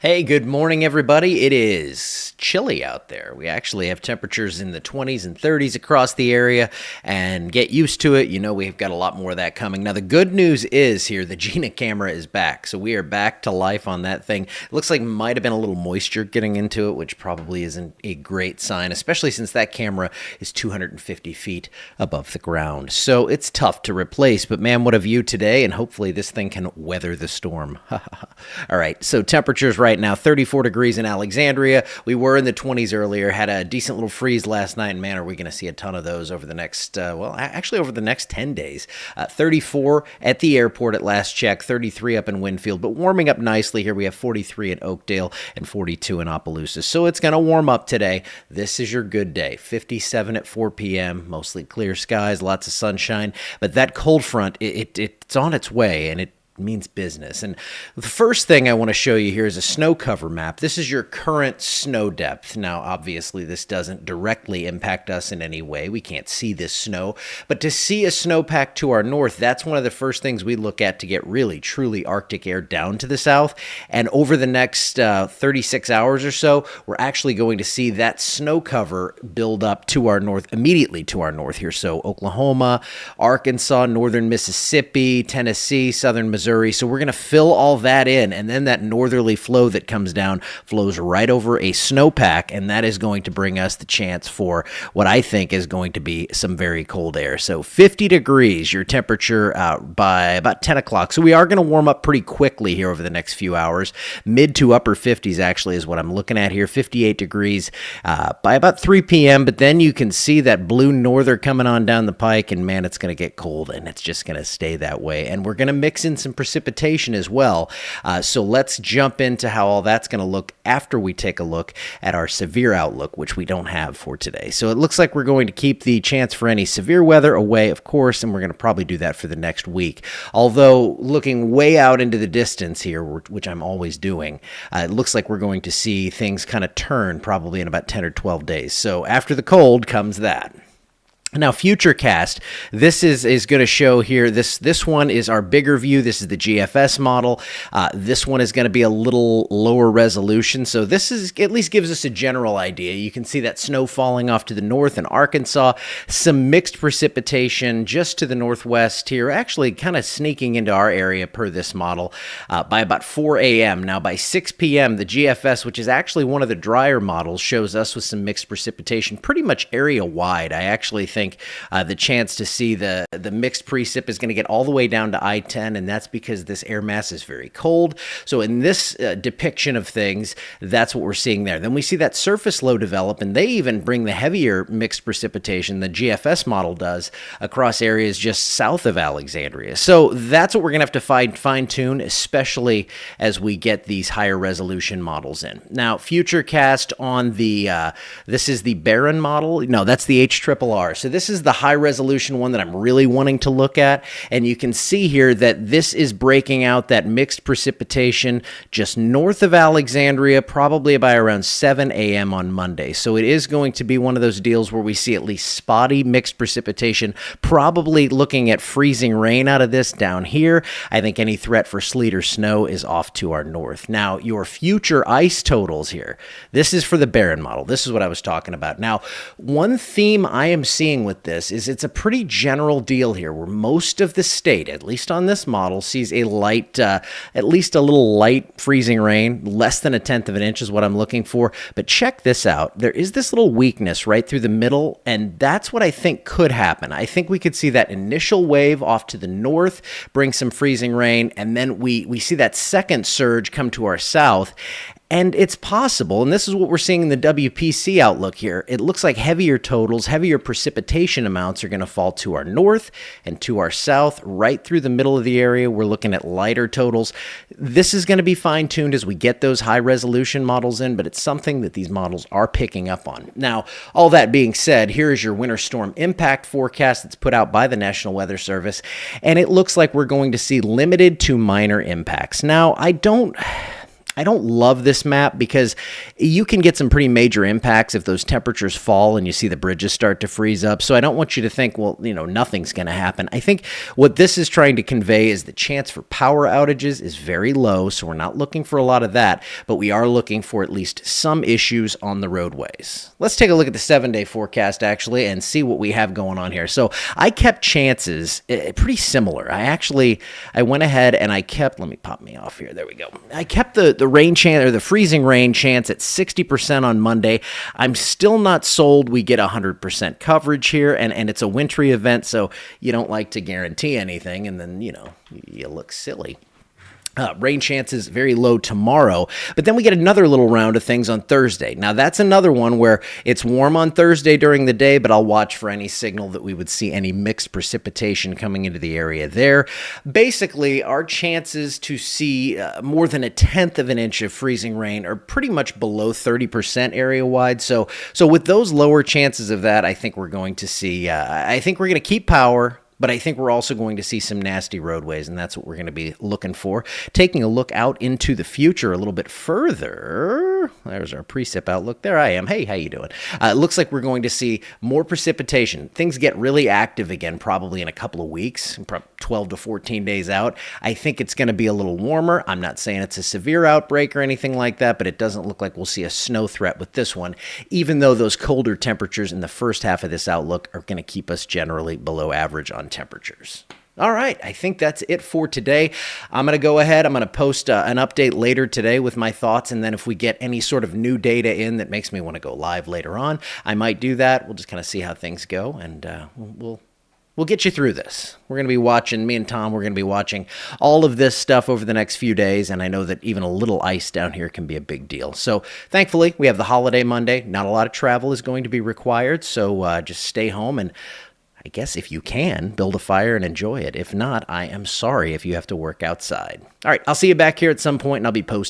Hey, good morning, everybody. It is chilly out there. We actually have temperatures in the 20s and 30s across the area, and get used to it. You know, we've got a lot more of that coming. Now, the good news is here, the Gina camera is back. So we are back to life on that thing. It looks like might have been a little moisture getting into it, which probably isn't a great sign, especially since that camera is 250 feet above the ground. So it's tough to replace, but man, what a view today, and hopefully this thing can weather the storm. All right, so temperatures right now, 34 degrees in Alexandria. We were in the 20s earlier, had a decent little freeze last night, and man, are we going to see a ton of those over the next, actually over the next 10 days. 34 at the airport at last check, 33 up in Winfield, but warming up nicely here. We have 43 at Oakdale and 42 in Opelousas. So it's going to warm up today. This is your good day. 57 at 4 p.m., mostly clear skies, lots of sunshine, but that cold front, it's on its way, and it means business. And the first thing I want to show you here is a snow cover map. This is your current snow depth. Now, obviously, this doesn't directly impact us in any way. We can't see this snow. But to see a snowpack to our north, that's one of the first things we look at to get really, truly Arctic air down to the south. And over the next 36 hours or so, we're actually going to see that snow cover build up to our north, immediately to our north here. So Oklahoma, Arkansas, northern Mississippi, Tennessee, southern Missouri. So we're going to fill all that in, and then that northerly flow that comes down flows right over a snowpack, and that is going to bring us the chance for what I think is going to be some very cold air. So 50 degrees, your temperature by about 10 o'clock. So we are going to warm up pretty quickly here over the next few hours. Mid to upper 50s actually is what I'm looking at here. 58 degrees by about 3 p.m., but then you can see that blue norther coming on down the pike, and man, it's going to get cold, and it's just going to stay that way. And we're going to mix in some precipitation as well. So let's jump into how all that's going to look after we take a look at our severe outlook, which we don't have for today. So it looks like we're going to keep the chance for any severe weather away, of course, and we're going to probably do that for the next week. Although looking way out into the distance here, which I'm always doing, it looks like we're going to see things kind of turn probably in about 10 or 12 days. So after the cold comes that. Now, Futurecast, this is going to show here, this one is our bigger view. This is the GFS model. This one is going to be a little lower resolution. So this is at least gives us a general idea. You can see that snow falling off to the north in Arkansas, some mixed precipitation just to the northwest here, actually kind of sneaking into our area per this model by about 4 a.m. Now, by 6 p.m., the GFS, which is actually one of the drier models, shows us with some mixed precipitation pretty much area-wide. I actually think the chance to see the mixed precip is going to get all the way down to I-10, and that's because this air mass is very cold. So in this depiction of things, that's what we're seeing there. Then we see that surface low develop, and they even bring the heavier mixed precipitation, the GFS model does, across areas just south of Alexandria. So that's what we're going to have to fine-tune, especially as we get these higher resolution models in. Now, Futurecast on the, this is the Barron model. No, that's the HRRR. So this is the high resolution one that I'm really wanting to look at. And you can see here that this is breaking out that mixed precipitation just north of Alexandria, probably by around 7 a.m. on Monday. So it is going to be one of those deals where we see at least spotty mixed precipitation, probably looking at freezing rain out of this down here. I think any threat for sleet or snow is off to our north. Now, your future ice totals here, this is for the Barron model. This is what I was talking about. Now, one theme I am seeing with this is it's a pretty general deal here where most of the state, at least on this model, sees a light, at least a little light freezing rain. Less than 1/10 of an inch is what I'm looking for. But check this out. There is this little weakness right through the middle, and that's what I think could happen. I think we could see that initial wave off to the north bring some freezing rain, and then we see that second surge come to our south. And it's possible, and this is what we're seeing in the WPC outlook here. It looks like heavier totals, heavier precipitation amounts are going to fall to our north and to our south, right through the middle of the area. We're looking at lighter totals. This is going to be fine-tuned as we get those high-resolution models in, but it's something that these models are picking up on. Now, all that being said, here is your winter storm impact forecast that's put out by the National Weather Service, and it looks like we're going to see limited to minor impacts. Now, I don't love this map because you can get some pretty major impacts if those temperatures fall and you see the bridges start to freeze up. So I don't want you to think, well, nothing's going to happen. I think what this is trying to convey is the chance for power outages is very low. So we're not looking for a lot of that, but we are looking for at least some issues on the roadways. Let's take a look at the 7-day forecast actually and see what we have going on here. So I kept chances pretty similar. I went ahead and I kept, let me pop me off here. There we go. I kept the rain chance or the freezing rain chance at 60% on Monday. I'm still not sold we get 100% coverage here, and it's a wintry event, so you don't like to guarantee anything, and then, you look silly. Rain chances very low tomorrow, but then we get another little round of things on Thursday. Now, that's another one where it's warm on Thursday during the day, but I'll watch for any signal that we would see any mixed precipitation coming into the area there. Basically, our chances to see more than 1/10 of an inch of freezing rain are pretty much below 30% area-wide. So with those lower chances of that, I think we're going to see, I think we're going to keep power. But I think we're also going to see some nasty roadways, and that's what we're going to be looking for. Taking a look out into the future a little bit further, there's our precip outlook. There I am. Hey, how you doing? It looks like we're going to see more precipitation. Things get really active again probably in a couple of weeks, 12 to 14 days out. I think it's going to be a little warmer. I'm not saying it's a severe outbreak or anything like that, but it doesn't look like we'll see a snow threat with this one, even though those colder temperatures in the first half of this outlook are going to keep us generally below average on temperatures. All right, I think that's it for today. I'm going to go ahead. I'm going to post an update later today with my thoughts, and then if we get any sort of new data in that makes me want to go live later on, I might do that. We'll just kind of see how things go, and we'll get you through this. We're going to be watching, me and Tom, we're going to be watching all of this stuff over the next few days, and I know that even a little ice down here can be a big deal. So thankfully, we have the holiday Monday. Not a lot of travel is going to be required, so just stay home and I guess if you can, build a fire and enjoy it. If not, I am sorry if you have to work outside. All right, I'll see you back here at some point, and I'll be posting